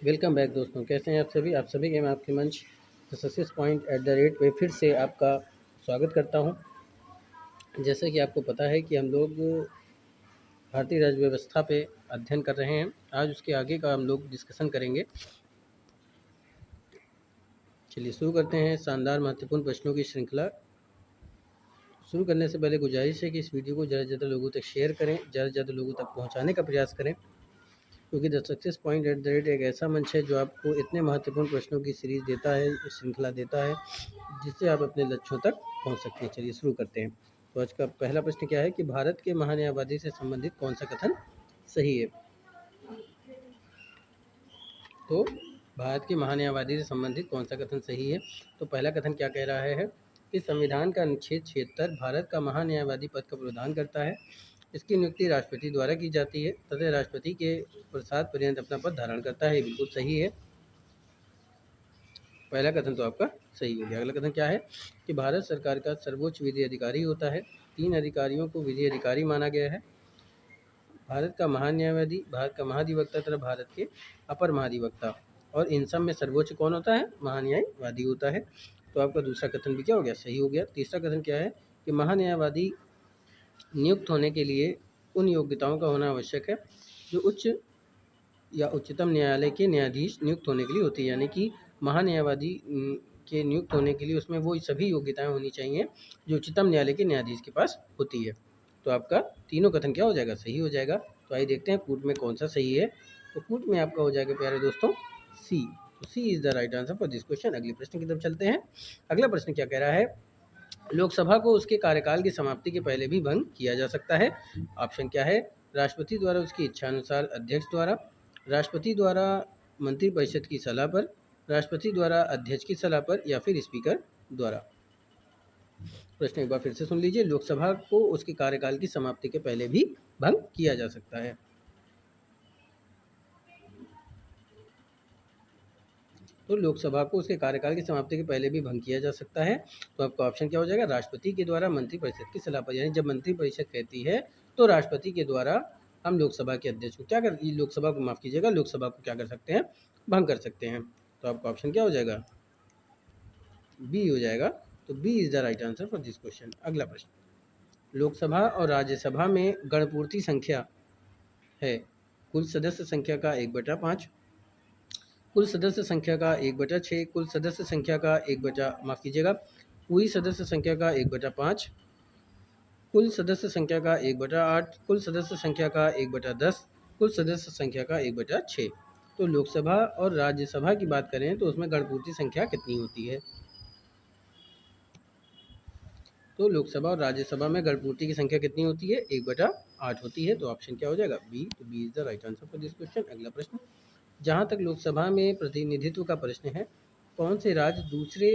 Welcome back दोस्तों, कैसे हैं आप सभी के मैं आपके मंच the success point at the rate पे फिर से आपका स्वागत करता हूं। जैसे कि आपको पता है कि हम लोग भारतीय राज्य व्यवस्था पे अध्ययन कर रहे हैं। आज उसके आगे का हम लोग डिस्कशन करेंगे। चलिए शुरू करते हैं शानदार महत्वपूर्ण प्रश्नों की श्रृंखला। शुरू करने से पहले गुजारिश है कि इस वीडियो को ज़्यादा से ज़्यादा लोगों तक शेयर करें, ज़्यादा से ज़्यादा लोगों तक पहुँचाने का प्रयास करें, क्योंकि the success point at the rate एक ऐसा मंच है जो आपको इतने महत्वपूर्ण प्रश्नों की सीरीज़ देता है, श्रृंखला देता है, जिससे आप अपने लक्ष्यों तक पहुंच सकते हैं। चलिए शुरू करते हैं। तो आज का पहला प्रश्न क्या है कि भारत के महान्यायवादी से संबंधित कौन सा कथन सही है। तो भारत के महान्यायवादी से संबंधित कौन सा कथन सही है। तो पहला कथन क्या कह रहा है कि संविधान का अनुच्छेद 76 भारत का महान्यायवादी पद का प्रावधान करता है। इसकी नियुक्ति राष्ट्रपति द्वारा की जाती है तथा राष्ट्रपति के प्रसाद पर्यंत अपना पद धारण करता है। बिल्कुल सही है। पहला कथन तो आपका सही हो गया। अगला कथन क्या है कि भारत सरकार का सर्वोच्च विधि अधिकारी होता है। 3 अधिकारियों को विधि अधिकारी माना गया है। भारत का महान्यायवादी, भारत का महाधिवक्ता तथा भारत के अपर महाधिवक्ता, और इन सब में सर्वोच्च कौन होता है? महान्यायवादी होता है। तो आपका दूसरा कथन भी क्या हो गया? सही हो गया। तीसरा कथन क्या है कि महान्यायवादी नियुक्त होने के लिए उन योग्यताओं का होना आवश्यक है जो उच्च या उच्चतम न्यायालय के न्यायाधीश नियुक्त होने के लिए होती है। यानी कि महान्यायवादी के नियुक्त होने के लिए उसमें वो सभी योग्यताएं होनी चाहिए जो उच्चतम न्यायालय के न्यायाधीश के पास होती है। तो आपका तीनों कथन क्या हो जाएगा? सही हो जाएगा। तो आइए देखते हैं कूट में कौन सा सही है। तो कूट में आपका हो जाएगा प्यारे दोस्तों सी। तो C is the right answer for this question. अगले प्रश्न की तरफ चलते हैं। अगला प्रश्न क्या कह रहा है? लोकसभा को उसके कार्यकाल की समाप्ति के पहले भी भंग किया जा सकता है। ऑप्शन क्या है? राष्ट्रपति द्वारा उसकी इच्छानुसार, अध्यक्ष द्वारा, राष्ट्रपति द्वारा मंत्रिपरिषद की सलाह पर, राष्ट्रपति द्वारा अध्यक्ष की सलाह पर, या फिर स्पीकर द्वारा। प्रश्न एक बार फिर से सुन लीजिए। लोकसभा को उसके कार्यकाल की समाप्ति के पहले भी भंग किया जा सकता है। तो लोकसभा को उसके कार्यकाल की समाप्ति के पहले भी भंग किया जा सकता है। तो आपका ऑप्शन क्या हो जाएगा? राष्ट्रपति के द्वारा मंत्रिपरिषद की सलाह पर। यानी जब मंत्रिपरिषद कहती है तो राष्ट्रपति के द्वारा हम लोकसभा के अध्यक्ष को क्या कर लोकसभा को माफ़ कीजिएगा, लोकसभा को क्या कर सकते हैं? भंग कर सकते हैं। तो आपका ऑप्शन क्या हो जाएगा? बी हो जाएगा। तो B is the right answer for this question. अगला प्रश्न, लोकसभा और राज्यसभा में गणपूर्ति संख्या है कुल सदस्य संख्या का 1/5, कुल सदस्य संख्या का 1/6, कुल सदस्य संख्या का पूरी सदस्य संख्या का 1/5, कुल सदस्य संख्या का 1/8, कुल सदस्य संख्या का 1/10, कुल सदस्य संख्या का 1/6। तो लोकसभा और राज्यसभा की बात करें तो उसमें गणपूर्ति संख्या कितनी होती है? तो लोकसभा और राज्यसभा में गणपूर्ति की संख्या कितनी होती है? 1/8 होती है। तो ऑप्शन क्या हो जाएगा? बी। तो B is the right answer for this question. अगला प्रश्न, जहाँ तक लोकसभा में प्रतिनिधित्व का प्रश्न है, कौन से राज्य दूसरे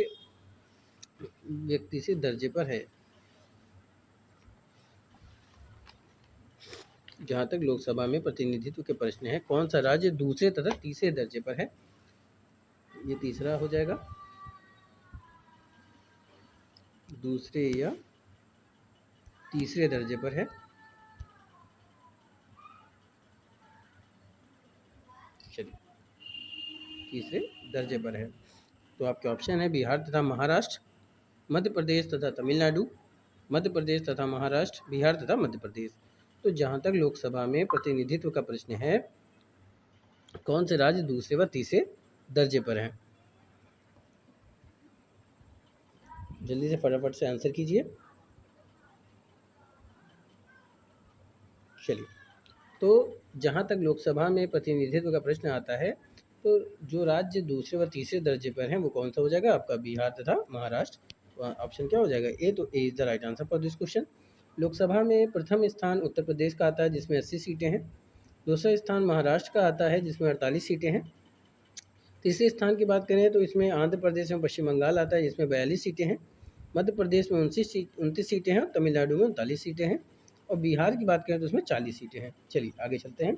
व्यक्ति से दर्जे पर है? जहाँ तक लोकसभा में प्रतिनिधित्व के प्रश्न है, कौन सा राज्य दूसरे तथा तीसरे दर्जे पर है? ये तीसरा हो जाएगा, दूसरे या तीसरे दर्जे पर है। चलिए, तीसरे दर्जे पर है। तो आपके ऑप्शन है बिहार तथा महाराष्ट्र, मध्य प्रदेश तथा तमिलनाडु, मध्य प्रदेश तथा महाराष्ट्र, बिहार तथा मध्य प्रदेश। तो जहाँ तक लोकसभा में प्रतिनिधित्व का प्रश्न है, कौन से राज्य दूसरे व तीसरे दर्जे पर हैं? जल्दी से फटाफट से आंसर कीजिए। चलिए, तो जहाँ तक लोकसभा में प्रतिनिधित्व का प्रश्न आता है, तो जो राज्य दूसरे व तीसरे दर्जे पर हैं वो कौन सा हो जाएगा? आपका बिहार तथा महाराष्ट्र। तो ऑप्शन क्या हो जाएगा? ए। तो A is the right answer for this question. Lok Sabha में प्रथम स्थान उत्तर प्रदेश का आता है जिसमें 80 सीटें हैं। दूसरा स्थान महाराष्ट्र का आता है जिसमें 48 सीटें हैं। तीसरे स्थान की बात करें तो इसमें आंध्र प्रदेश में पश्चिम बंगाल आता है जिसमें 42 सीटें हैं। मध्य प्रदेश में 29 सीटें हैं, तमिलनाडु में 39 सीटें हैं, और बिहार की बात करें तो उसमें 40 सीटें हैं। चलिए आगे चलते हैं।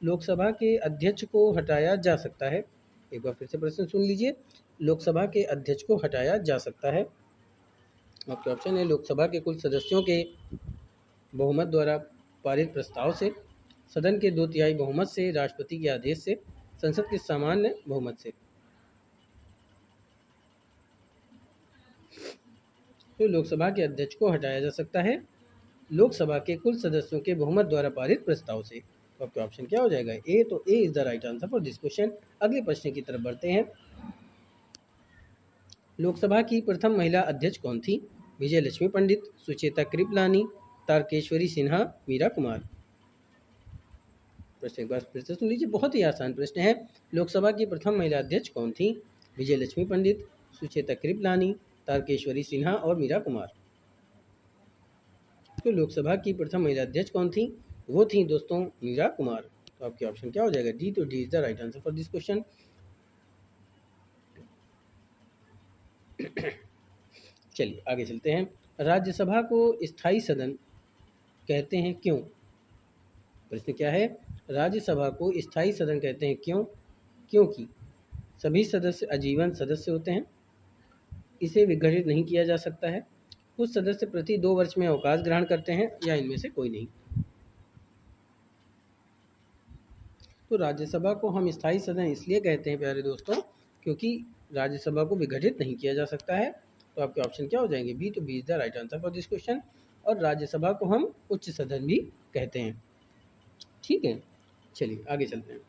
लोकसभा के अध्यक्ष को हटाया जा सकता है। एक बार फिर से प्रश्न सुन लीजिए। लोकसभा के अध्यक्ष को हटाया जा सकता है। आपके ऑप्शन है लोकसभा के कुल सदस्यों के बहुमत द्वारा पारित प्रस्ताव से, सदन के 2/3 बहुमत से, राष्ट्रपति के आदेश से, संसद के सामान्य बहुमत से। तो लोकसभा के अध्यक्ष को हटाया जा सकता है लोकसभा के कुल सदस्यों के बहुमत द्वारा पारित प्रस्ताव से। तो आपका ऑप्शन क्या हो जाएगा? ए। तो A is the right answer for this question. अगले प्रश्न की तरफ बढ़ते हैं। लोकसभा की प्रथम महिला अध्यक्ष कौन थी? विजय लक्ष्मी पंडित, सुचेता कृपलानी, तारकेश्वरी सिन्हा, मीरा कुमार। प्रश्न एक बार फिर से सुन लीजिए, बहुत ही आसान प्रश्न है। लोकसभा की प्रथम महिला अध्यक्ष कौन थी? विजय लक्ष्मी पंडित, सुचेता कृपलानी, तारकेश्वरी सिन्हा और मीरा कुमार। तो लोकसभा की प्रथम महिला अध्यक्ष कौन थी? वो थी दोस्तों मीरा कुमार। तो आपके ऑप्शन क्या हो जाएगा? डी। तो D is the right answer for this question. चलिए आगे चलते हैं। राज्यसभा को स्थायी सदन कहते हैं क्यों? प्रश्न क्या है? राज्यसभा को स्थायी सदन कहते हैं क्यों? क्योंकि सभी सदस्य आजीवन सदस्य होते हैं, इसे विघटित नहीं किया जा सकता है, कुछ सदस्य प्रति 2 वर्ष में अवकाश ग्रहण करते हैं, या इनमें से कोई नहीं। तो राज्यसभा को हम स्थायी सदन इसलिए कहते हैं प्यारे दोस्तों, क्योंकि राज्यसभा को विघटित नहीं किया जा सकता है। तो आपके ऑप्शन क्या हो जाएंगे? बी। तो B is the right answer for this question. और राज्यसभा को हम उच्च सदन भी कहते हैं। ठीक है, चलिए आगे चलते हैं।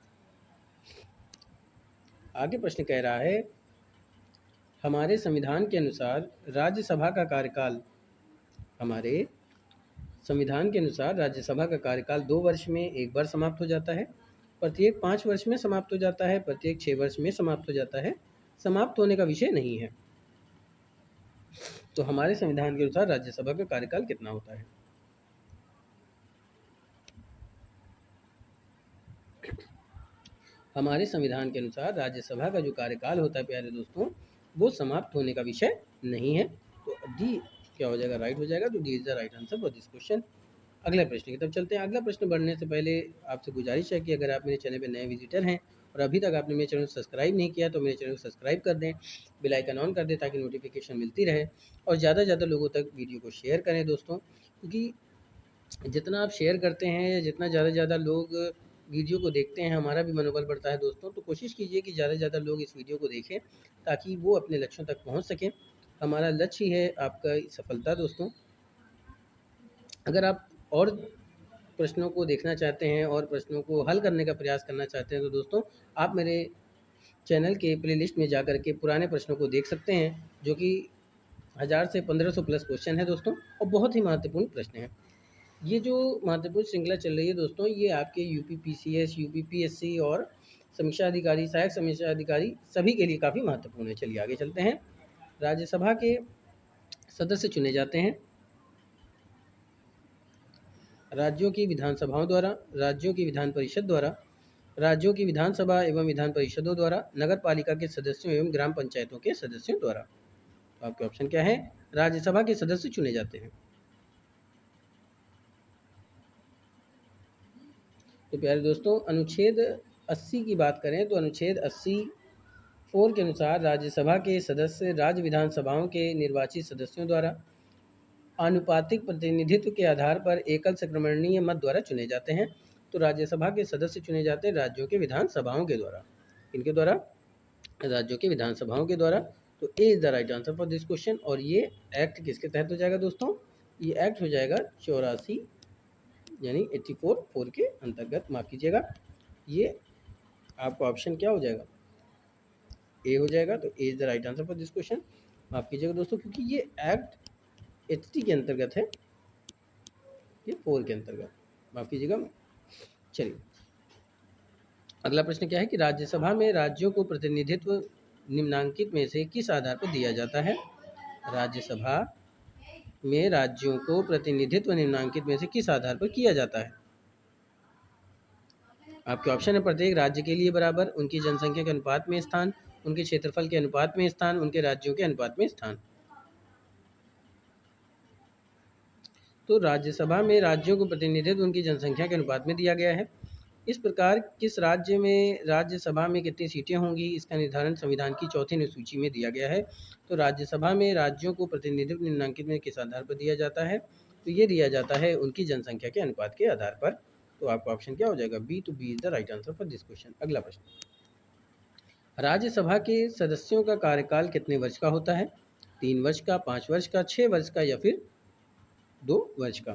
आगे प्रश्न कह रहा है, हमारे संविधान के अनुसार राज्यसभा का कार्यकाल, हमारे संविधान के अनुसार राज्यसभा का कार्यकाल 2 वर्ष में एक बार समाप्त हो जाता है, प्रत्येक 5 वर्ष में समाप्त हो जाता है, प्रत्येक 6 वर्ष में समाप्त हो जाता है, समाप्त होने का विषय नहीं है। तो हमारे संविधान के अनुसार राज्यसभा का कार्यकाल कितना होता है? हमारे संविधान के अनुसार राज्यसभा का जो कार्यकाल होता है प्यारे दोस्तों, वो समाप्त होने का विषय नहीं है। तो डी क्या हो जाएगा? राइट हो जाएगा। तो D is the right answer for this question. अगले प्रश्न की तरफ चलते हैं। अगला प्रश्न बढ़ने से पहले आपसे गुजारिश है कि अगर आप मेरे चैनल पे नए विजिटर हैं और अभी तक आपने मेरे चैनल को सब्सक्राइब नहीं किया तो मेरे चैनल को सब्सक्राइब कर दें, बेल आइकन ऑन कर दें ताकि नोटिफिकेशन मिलती रहे, और ज़्यादा से ज़्यादा लोगों तक वीडियो को शेयर करें दोस्तों, क्योंकि जितना आप शेयर करते हैं, जितना ज़्यादा से ज़्यादा लोग वीडियो को देखते हैं, हमारा भी मनोबल बढ़ता है दोस्तों। तो कोशिश कीजिए कि ज़्यादा से ज़्यादा लोग इस वीडियो को देखें ताकि वो अपने लक्ष्यों तक पहुंच सकें। हमारा लक्ष्य ही है आपका सफलता दोस्तों। अगर आप और प्रश्नों को देखना चाहते हैं और प्रश्नों को हल करने का प्रयास करना चाहते हैं तो दोस्तों आप मेरे चैनल के प्लेलिस्ट में जाकर के पुराने प्रश्नों को देख सकते हैं, जो कि 1000 से 1500 प्लस क्वेश्चन है दोस्तों, और बहुत ही महत्वपूर्ण प्रश्न हैं। ये जो महत्वपूर्ण श्रृंखला चल रही है दोस्तों, ये आपके यूपी पीसीएस, यूपी पीएससी और समीक्षा अधिकारी, सहायक समीक्षा अधिकारी सभी के लिए काफ़ी महत्वपूर्ण है। चलिए आगे चलते हैं। राज्यसभा के सदस्य चुने जाते हैं राज्यों की विधानसभाओं द्वारा, राज्यों की विधान परिषद द्वारा, राज्यों की विधानसभा एवं विधान परिषदों द्वारा, नगर पालिका के सदस्यों एवं ग्राम पंचायतों के सदस्यों द्वारा। तो आपके ऑप्शन क्या है? राज्यसभा के सदस्य चुने जाते हैं। तो प्यारे दोस्तों, अनुच्छेद 80 की बात करें तो अनुच्छेद 80(4) के अनुसार राज्यसभा के सदस्य राज्य विधानसभाओं के निर्वाचित सदस्यों द्वारा आनुपातिक प्रतिनिधित्व के आधार पर एकल संक्रमणीय मत द्वारा चुने जाते हैं। तो राज्यसभा के सदस्य चुने जाते हैं राज्यों के विधानसभाओं के द्वारा। इनके द्वारा? राज्यों के विधानसभाओं के द्वारा। तो A is the right answer for this question. और ये एक्ट किसके तहत हो जाएगा दोस्तों? ये एक्ट हो जाएगा 84 यानी 84(4) के अंतर्गत। माफ़ कीजिएगा, ये आपका ऑप्शन क्या हो जाएगा? ए हो जाएगा। तो A is the right answer for this question. माफ़ कीजिएगा दोस्तों, क्योंकि ये एक्ट 80 के अंतर्गत है, ये 4 के अंतर्गत। माफ़ कीजिएगा। चलिए अगला प्रश्न क्या है कि राज्यसभा में राज्यों को प्रतिनिधित्व निम्नांकित में से किस आधार पर दिया जाता है? राज्यसभा में राज्यों को प्रतिनिधित्व निम्नांकित में से किस आधार पर किया जाता है? आपके ऑप्शन है प्रत्येक राज्य के लिए बराबर, उनकी जनसंख्या के अनुपात में स्थान, उनके क्षेत्रफल के अनुपात में स्थान, उनके राज्यों के अनुपात में स्थान। तो राज्यसभा में राज्यों को प्रतिनिधित्व उनकी जनसंख्या के अनुपात में दिया गया है। इस प्रकार किस राज्य में राज्यसभा में कितनी सीटें होंगी, इसका निर्धारण संविधान की 4वीं अनुसूची में दिया गया है। तो राज्यसभा में राज्यों को प्रतिनिधित्व निम्नांकित में किस आधार पर दिया जाता है? तो ये दिया जाता है उनकी जनसंख्या के अनुपात के आधार पर। तो आपका ऑप्शन क्या हो जाएगा? बी। तो B is the right answer for this question. अगला प्रश्न, राज्यसभा के सदस्यों का कार्यकाल कितने वर्ष का होता है? 3 वर्ष का, 5 वर्ष का, 6 वर्ष का या फिर 2 वर्ष का?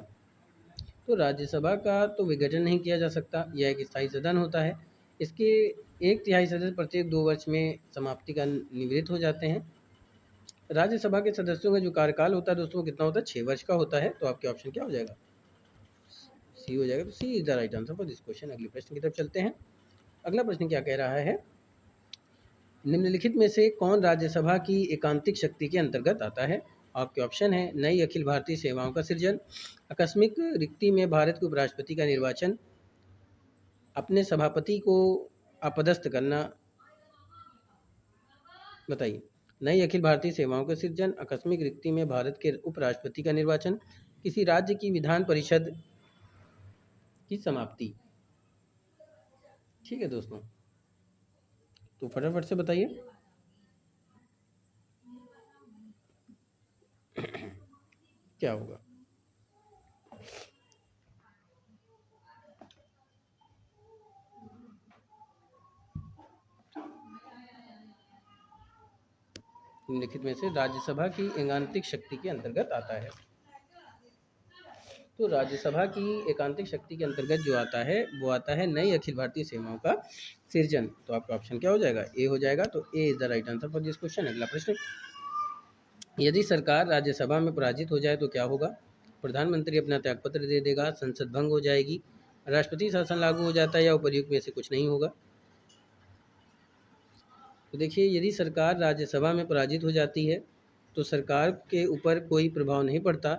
तो राज्यसभा का तो विघटन नहीं किया जा सकता, यह एक स्थायी सदन होता है। इसके 1/3 सदस्य प्रत्येक 2 वर्ष में समाप्ति का निवृत्त हो जाते हैं। राज्यसभा के सदस्यों का जो कार्यकाल होता है दोस्तों कितना होता है? 6 वर्ष का होता है। तो आपके ऑप्शन क्या हो जाएगा? सी हो जाएगा। तो C is the right answer for this question. अगले प्रश्न की तरफ चलते हैं। अगला प्रश्न क्या कह रहा है? निम्नलिखित में से कौन राज्यसभा की एकांतिक शक्ति के अंतर्गत आता है? आपके ऑप्शन है नई अखिल भारतीय सेवाओं का सृजन, आकस्मिक रिक्ति में भारत के उपराष्ट्रपति का निर्वाचन, अपने सभापति को अपदस्थ करना। बताइए। नई अखिल भारतीय सेवाओं का सृजन, आकस्मिक रिक्ति में भारत के उपराष्ट्रपति का निर्वाचन, किसी राज्य की विधान परिषद की समाप्ति। ठीक है दोस्तों, तो फटाफट से बताइए क्या होगा। निम्नलिखित में से राज्यसभा की एकांतिक शक्ति के अंतर्गत आता है। तो राज्यसभा की एकांतिक शक्ति के अंतर्गत जो आता है वो आता है नई अखिल भारतीय सेवाओं का सृजन। तो आपका ऑप्शन क्या हो जाएगा? ए हो जाएगा। तो A is the right answer for this question. अगला प्रश्न, यदि सरकार राज्यसभा में पराजित हो जाए तो क्या होगा? प्रधानमंत्री अपना त्यागपत्र दे देगा, संसद भंग हो जाएगी, राष्ट्रपति शासन लागू हो जाता है या उपर्युक्त में से कुछ नहीं होगा? तो देखिए, यदि सरकार राज्यसभा में पराजित हो जाती है तो सरकार के ऊपर कोई प्रभाव नहीं पड़ता,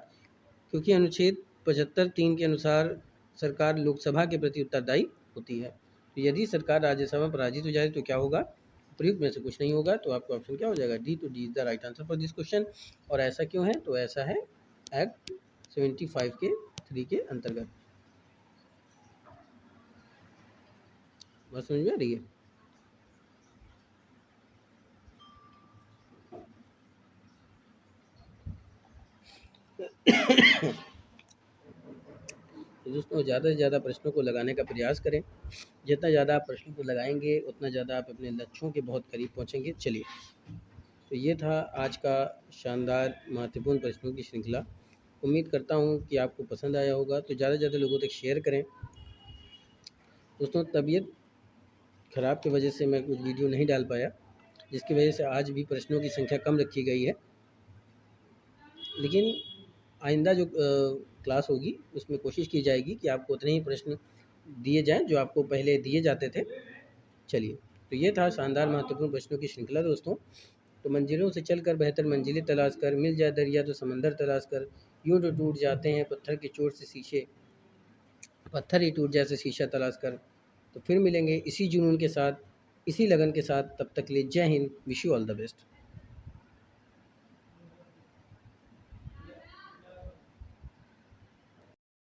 क्योंकि अनुच्छेद 75(3) के अनुसार सरकार लोकसभा के प्रति उत्तरदायी होती है। तो यदि सरकार राज्यसभा में पराजित हो जाए तो क्या होगा? प्रयुक्त में से कुछ नहीं होगा। तो आपका ऑप्शन क्या हो जाएगा? डी। तो D is the right answer for this question. और ऐसा क्यों है? तो ऐसा है एक्ट 75 के 3 के अंतर्गत। बात समझ में आ रही है? तो दोस्तों ज़्यादा से ज़्यादा प्रश्नों को लगाने का प्रयास करें। जितना ज़्यादा आप प्रश्नों को लगाएंगे उतना ज़्यादा आप अपने लक्ष्यों के बहुत करीब पहुँचेंगे। चलिए, तो ये था आज का शानदार महत्वपूर्ण प्रश्नों की श्रृंखला। उम्मीद करता हूँ कि आपको पसंद आया होगा। तो ज़्यादा से ज़्यादा लोगों तक शेयर करें। दोस्तों, तबीयत ख़राब की वजह से मैं कुछ वीडियो नहीं डाल पाया, जिसकी वजह से आज भी प्रश्नों की संख्या कम रखी गई है। लेकिन आइंदा जो क्लास होगी उसमें कोशिश की जाएगी कि आपको उतने ही प्रश्न दिए जाएं जो आपको पहले दिए जाते थे। चलिए, तो ये था शानदार महत्वपूर्ण प्रश्नों की श्रृंखला दोस्तों। तो मंजिलों से चलकर बेहतर मंजिलें तलाश कर, मिल जाए दरिया तो समंदर तलाश कर, यूं तो टूट जाते हैं पत्थर की चोट से शीशे, पत्थर ही टूट जैसे शीशा तलाश कर। तो फिर मिलेंगे इसी जुनून के साथ, इसी लगन के साथ। तब तक के लिए जय Hind, wish you all the best.